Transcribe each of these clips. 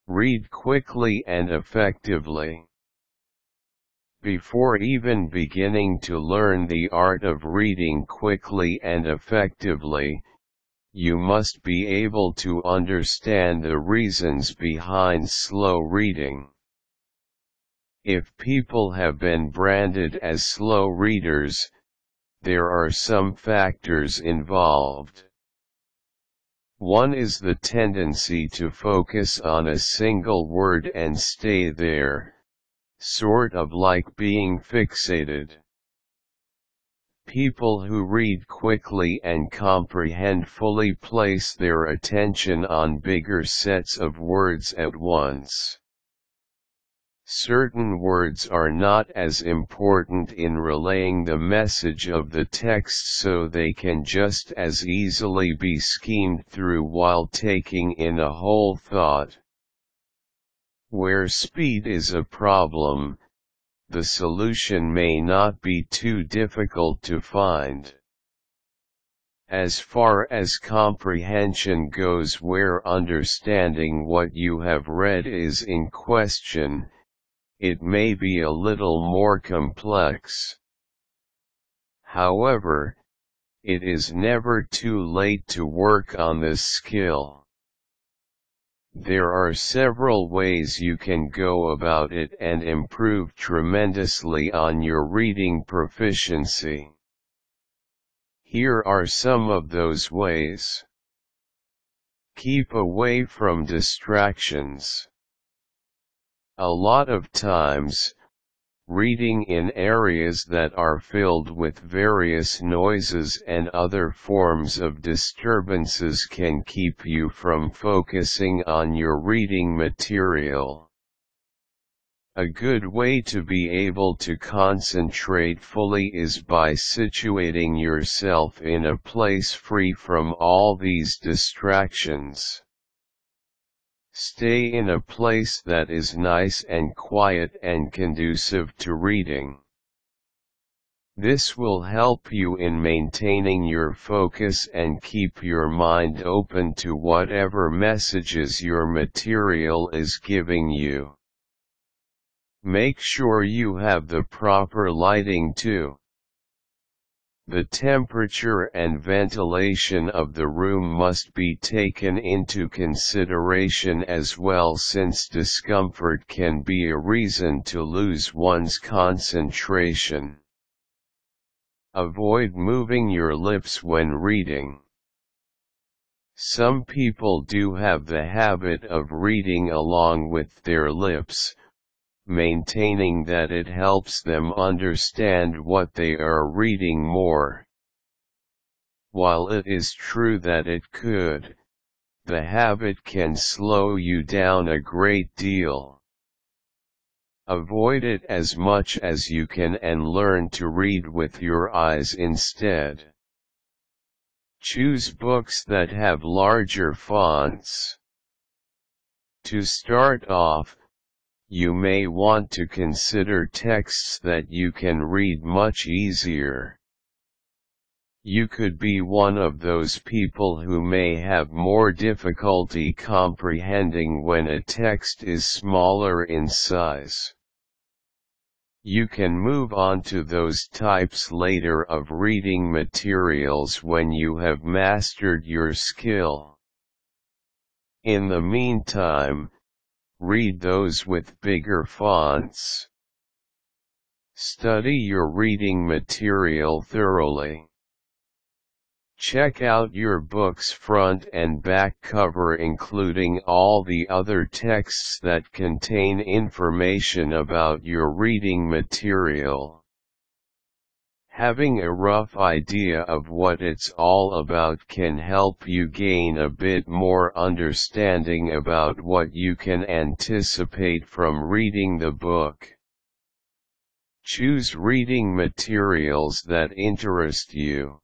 Read quickly and effectively. Before even beginning to learn the art of reading quickly and effectively, you must be able to understand the reasons behind slow reading. If people have been branded as slow readers, there are some factors involved. One is the tendency to focus on a single word and stay there, sort of like being fixated. People who read quickly and comprehend fully place their attention on bigger sets of words at once. Certain words are not as important in relaying the message of the text, so they can just as easily be skimmed through while taking in a whole thought. Where speed is a problem, the solution may not be too difficult to find. As far as comprehension goes, where understanding what you have read is in question, it may be a little more complex. However, it is never too late to work on this skill. There are several ways you can go about it and improve tremendously on your reading proficiency. Here are some of those ways. Keep away from distractions. A lot of times, reading in areas that are filled with various noises and other forms of disturbances can keep you from focusing on your reading material. A good way to be able to concentrate fully is by situating yourself in a place free from all these distractions. Stay in a place that is nice and quiet and conducive to reading. This will help you in maintaining your focus and keep your mind open to whatever messages your material is giving you. Make sure you have the proper lighting too. The temperature and ventilation of the room must be taken into consideration as well, since discomfort can be a reason to lose one's concentration. Avoid moving your lips when reading. Some people do have the habit of reading along with their lips, maintaining that it helps them understand what they are reading more. While it is true that it could, the habit can slow you down a great deal. Avoid it as much as you can and learn to read with your eyes instead. Choose books that have larger fonts. To start off, you may want to consider texts that you can read much easier. You could be one of those people who may have more difficulty comprehending when a text is smaller in size. You can move on to those types later of reading materials when you have mastered your skill. In the meantime, read those with bigger fonts. Study your reading material thoroughly. Check out your book's front and back cover, including all the other texts that contain information about your reading material. Having a rough idea of what it's all about can help you gain a bit more understanding about what you can anticipate from reading the book. Choose reading materials that interest you.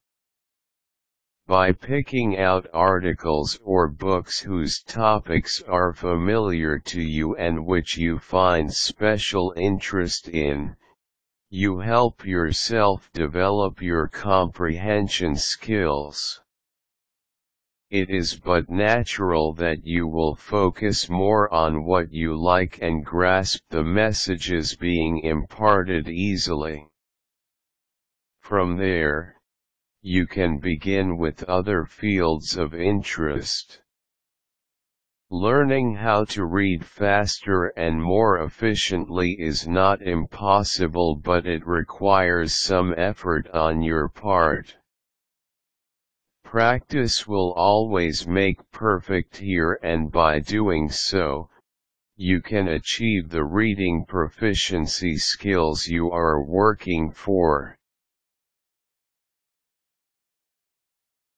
By picking out articles or books whose topics are familiar to you and which you find special interest in, you help yourself develop your comprehension skills. it is but natural that you will focus more on what you like and grasp the messages being imparted easily. From there, you can begin with other fields of interest. Learning how to read faster and more efficiently is not impossible, but it requires some effort on your part. Practice will always make perfect here, and by doing so, you can achieve the reading proficiency skills you are working for.